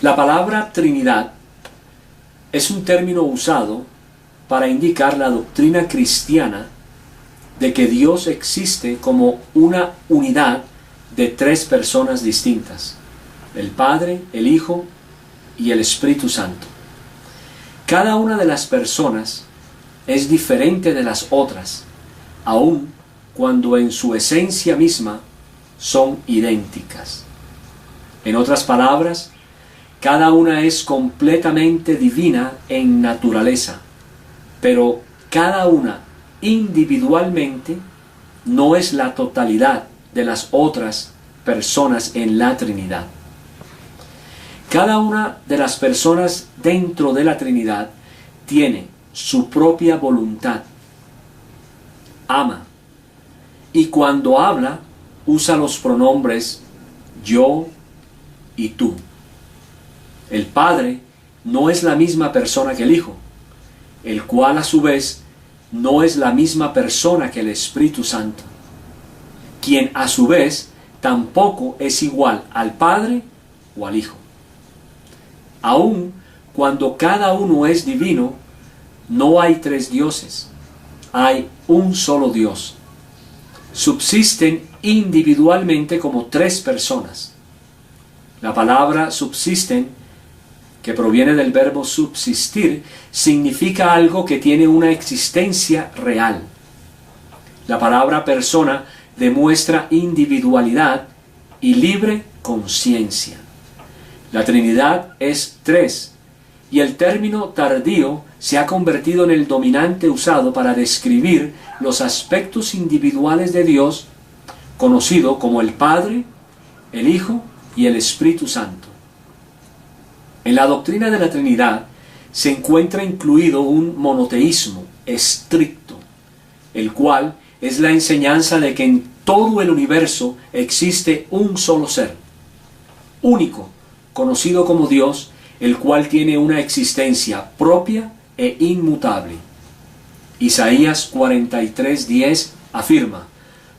La palabra Trinidad es un término usado para indicar la doctrina cristiana de que Dios existe como una unidad de tres personas distintas: el Padre, el Hijo y el Espíritu Santo. Cada una de las personas es diferente de las otras, aun cuando en su esencia misma son idénticas. En otras palabras, cada una es completamente divina en naturaleza, pero cada una individualmente no es la totalidad de las otras personas en la Trinidad. Cada una de las personas dentro de la Trinidad tiene su propia voluntad, ama, y cuando habla usa los pronombres yo y tú. El Padre no es la misma persona que el Hijo, el cual a su vez no es la misma persona que el Espíritu Santo, quien a su vez tampoco es igual al Padre o al Hijo. Aun cuando cada uno es divino, no hay tres dioses, hay un solo Dios. Subsisten individualmente como tres personas. La palabra subsisten, que proviene del verbo subsistir, significa algo que tiene una existencia real. La palabra persona demuestra individualidad y libre conciencia. La Trinidad es tres, y el término tardío se ha convertido en el dominante usado para describir los aspectos individuales de Dios, conocido como el Padre, el Hijo y el Espíritu Santo. En la doctrina de la Trinidad se encuentra incluido un monoteísmo estricto, el cual es la enseñanza de que en todo el universo existe un solo ser, único, conocido como Dios, el cual tiene una existencia propia e inmutable. Isaías 43:10 afirma: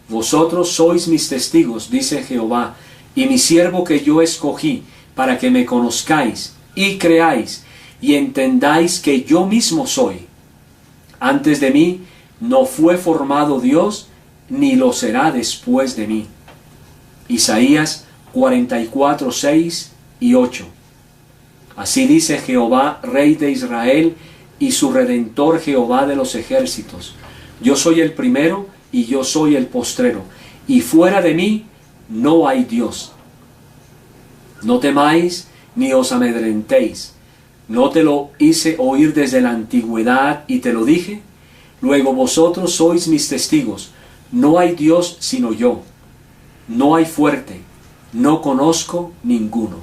Vosotros sois mis testigos, dice Jehová, y mi siervo que yo escogí, para que me conozcáis y creáis, y entendáis que yo mismo soy. Antes de mí no fue formado Dios, ni lo será después de mí. Isaías 44:6 y 8. Así dice Jehová, Rey de Israel, y su Redentor Jehová de los ejércitos: Yo soy el primero y yo soy el postrero, y fuera de mí no hay Dios. No temáis ni os amedrentéis. ¿No te lo hice oír desde la antigüedad y te lo dije? Luego vosotros sois mis testigos. No hay Dios sino yo. No hay fuerte. No conozco ninguno.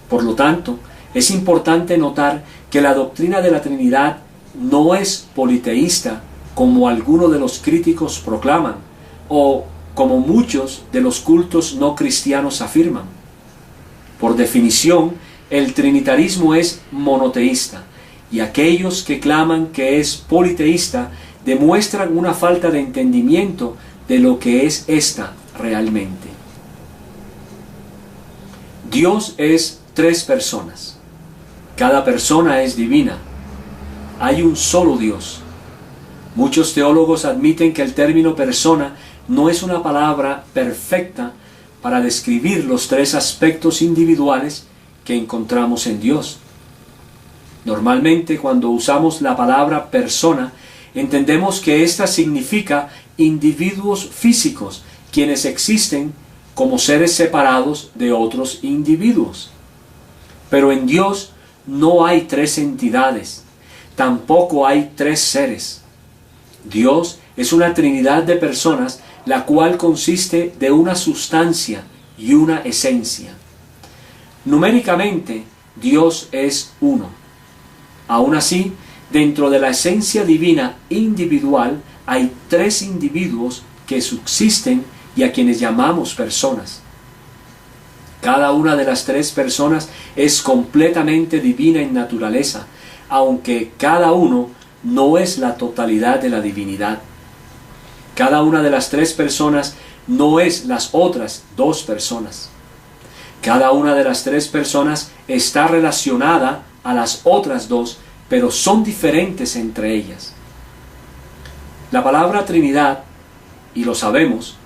Por lo tanto, es importante notar que la doctrina de la Trinidad no es politeísta, como algunos de los críticos proclaman, o como muchos de los cultos no cristianos afirman. Por definición, el trinitarismo es monoteísta, y aquellos que claman que es politeísta demuestran una falta de entendimiento de lo que es esta realmente. Dios es tres personas. Cada persona es divina. Hay un solo Dios. Muchos teólogos admiten que el término persona no es una palabra perfecta para describir los tres aspectos individuales que encontramos en Dios. Normalmente, cuando usamos la palabra persona, entendemos que ésta significa individuos físicos, quienes existen como seres separados de otros individuos. Pero en Dios no hay tres entidades, tampoco hay tres seres. Dios es una trinidad de personas, la cual consiste de una sustancia y una esencia. Numéricamente, Dios es uno. Aún así, dentro de la esencia divina individual hay tres individuos que subsisten y a quienes llamamos personas. Cada una de las tres personas es completamente divina en naturaleza, aunque cada uno no es la totalidad de la divinidad. Cada una de las tres personas no es las otras dos personas. Cada una de las tres personas está relacionada a las otras dos, pero son diferentes entre ellas. La palabra Trinidad, y lo sabemos,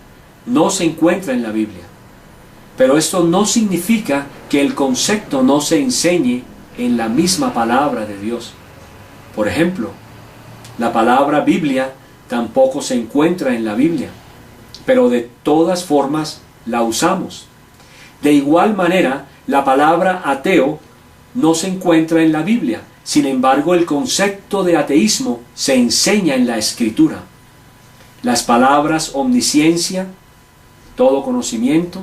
no se encuentra en la Biblia. Pero esto no significa que el concepto no se enseñe en la misma palabra de Dios. Por ejemplo, la palabra Biblia tampoco se encuentra en la Biblia, pero de todas formas la usamos. De igual manera, la palabra ateo no se encuentra en la Biblia. Sin embargo, el concepto de ateísmo se enseña en la Escritura. Las palabras omnisciencia, todo conocimiento,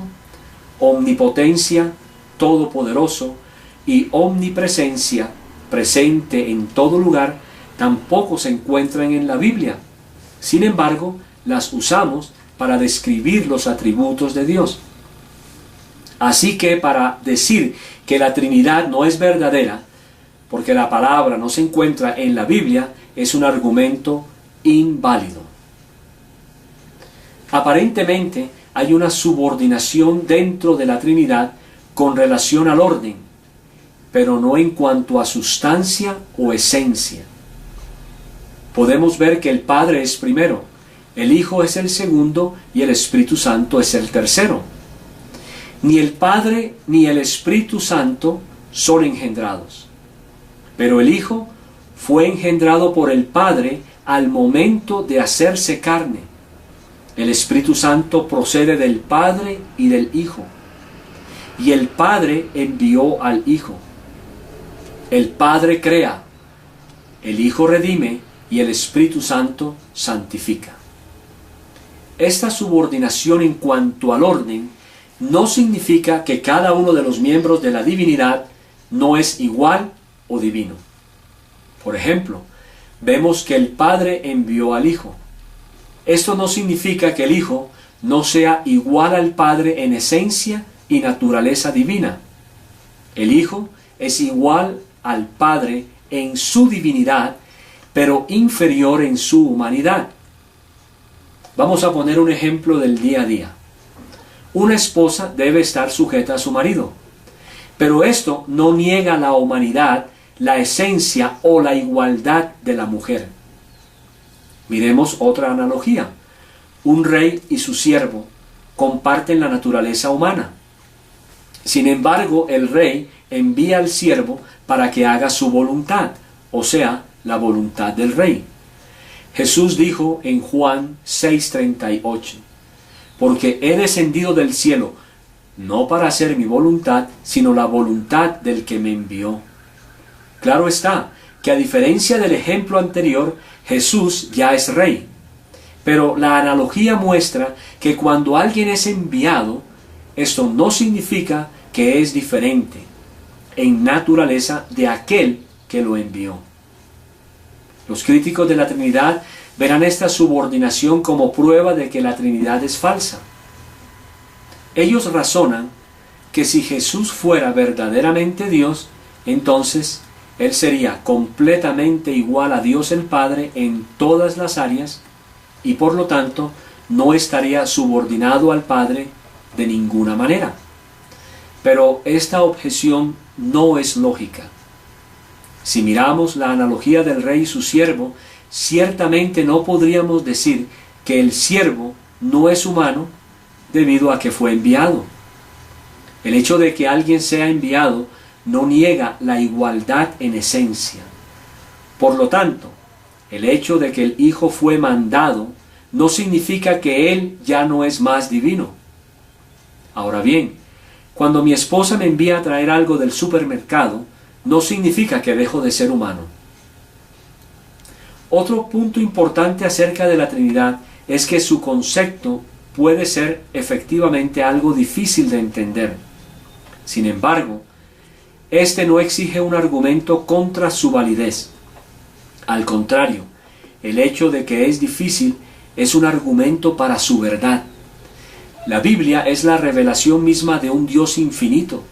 omnipotencia, todopoderoso, y omnipresencia, presente en todo lugar, tampoco se encuentran en la Biblia. Sin embargo, las usamos para describir los atributos de Dios. Así que para decir que la Trinidad no es verdadera, porque la palabra no se encuentra en la Biblia, es un argumento inválido. Aparentemente hay una subordinación dentro de la Trinidad con relación al orden, pero no en cuanto a sustancia o esencia. Podemos ver que el Padre es primero, el Hijo es el segundo y el Espíritu Santo es el tercero. Ni el Padre ni el Espíritu Santo son engendrados, pero el Hijo fue engendrado por el Padre al momento de hacerse carne. El Espíritu Santo procede del Padre y del Hijo, y el Padre envió al Hijo. El Padre crea, el Hijo redime y el Espíritu Santo santifica. Esta subordinación en cuanto al orden no significa que cada uno de los miembros de la divinidad no es igual o divino. Por ejemplo, vemos que el Padre envió al Hijo. Esto no significa que el Hijo no sea igual al Padre en esencia y naturaleza divina. El Hijo es igual al Padre en su divinidad, pero inferior en su humanidad. Vamos a poner un ejemplo del día a día. Una esposa debe estar sujeta a su marido, pero esto no niega la humanidad, la esencia o la igualdad de la mujer. Miremos otra analogía. Un rey y su siervo comparten la naturaleza humana. Sin embargo, el rey envía al siervo para que haga su voluntad, o sea, la voluntad del rey. Jesús dijo en Juan 6:38, porque he descendido del cielo, no para hacer mi voluntad, sino la voluntad del que me envió. Claro está, que a diferencia del ejemplo anterior, Jesús ya es rey. Pero la analogía muestra que cuando alguien es enviado, esto no significa que es diferente en naturaleza de aquel que lo envió. Los críticos de la Trinidad verán esta subordinación como prueba de que la Trinidad es falsa. Ellos razonan que si Jesús fuera verdaderamente Dios, entonces Él sería completamente igual a Dios el Padre en todas las áreas y por lo tanto no estaría subordinado al Padre de ninguna manera. Pero esta objeción no es lógica. Si miramos la analogía del rey y su siervo, ciertamente no podríamos decir que el siervo no es humano debido a que fue enviado. El hecho de que alguien sea enviado no niega la igualdad en esencia. Por lo tanto, el hecho de que el Hijo fue mandado no significa que Él ya no es más divino. Ahora bien, cuando mi esposa me envía a traer algo del supermercado, no significa que dejo de ser humano. Otro punto importante acerca de la Trinidad es que su concepto puede ser efectivamente algo difícil de entender. Sin embargo, este no exige un argumento contra su validez. Al contrario, el hecho de que es difícil es un argumento para su verdad. La Biblia es la revelación misma de un Dios infinito.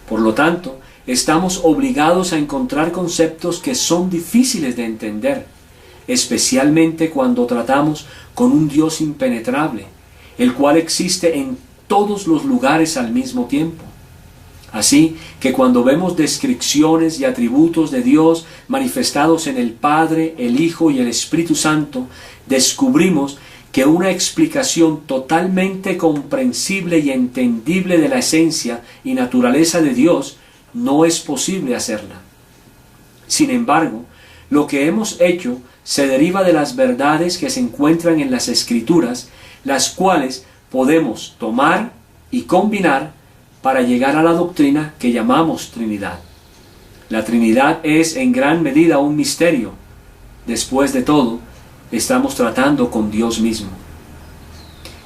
Por lo tanto, estamos obligados a encontrar conceptos que son difíciles de entender, especialmente cuando tratamos con un Dios impenetrable, el cual existe en todos los lugares al mismo tiempo. Así que cuando vemos descripciones y atributos de Dios manifestados en el Padre, el Hijo y el Espíritu Santo, descubrimos que una explicación totalmente comprensible y entendible de la esencia y naturaleza de Dios no es posible hacerla. Sin embargo, lo que hemos hecho se deriva de las verdades que se encuentran en las Escrituras, las cuales podemos tomar y combinar para llegar a la doctrina que llamamos Trinidad. La Trinidad es en gran medida un misterio. Después de todo, estamos tratando con Dios mismo.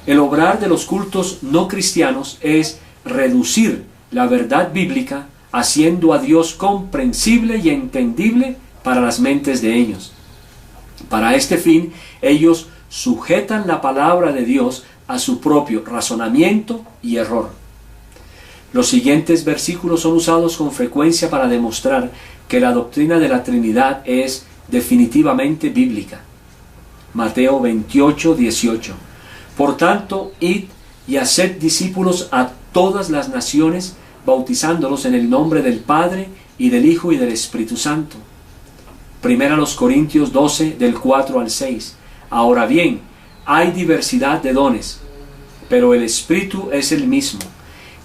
El obrar de los cultos no cristianos es reducir la verdad bíblica, haciendo a Dios comprensible y entendible para las mentes de ellos. Para este fin, ellos sujetan la palabra de Dios a su propio razonamiento y error. Los siguientes versículos son usados con frecuencia para demostrar que la doctrina de la Trinidad es definitivamente bíblica. Mateo 28, 18. Por tanto, id y haced discípulos a todas las naciones, bautizándolos en el nombre del Padre, y del Hijo, y del Espíritu Santo. Primera los Corintios 12, del 4 al 6. Ahora bien, hay diversidad de dones, pero el Espíritu es el mismo.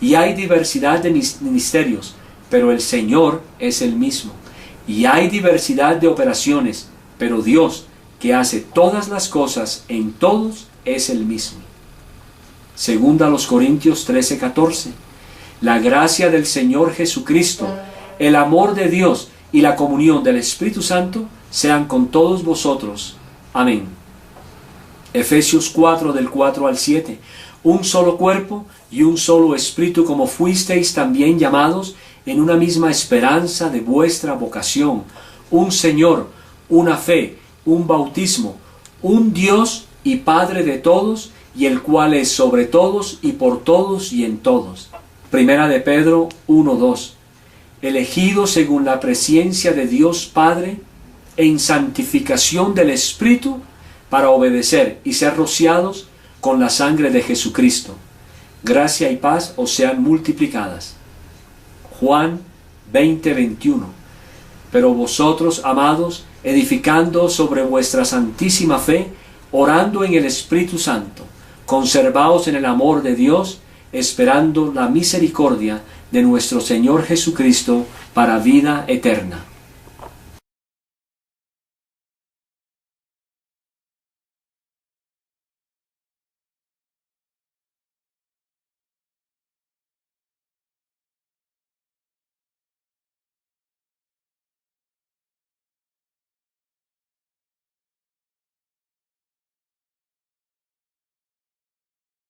Y hay diversidad de ministerios, pero el Señor es el mismo. Y hay diversidad de operaciones, pero Dios, que hace todas las cosas en todos, es el mismo. Segunda a los Corintios 13, 14. La gracia del Señor Jesucristo, el amor de Dios y la comunión del Espíritu Santo sean con todos vosotros. Amén. Efesios 4, del 4 al 7. Un solo cuerpo y un solo espíritu, como fuisteis también llamados en una misma esperanza de vuestra vocación. Un Señor, una fe, un bautismo, un Dios y Padre de todos, y el cual es sobre todos y por todos y en todos. Primera de Pedro 1:2. Elegidos según la presciencia de Dios Padre, en santificación del Espíritu, para obedecer y ser rociados con la sangre de Jesucristo. Gracia y paz os sean multiplicadas. Juan 20:21. Pero vosotros, amados, edificando sobre vuestra santísima fe, orando en el Espíritu Santo, conservaos en el amor de Dios, esperando la misericordia de nuestro Señor Jesucristo para vida eterna.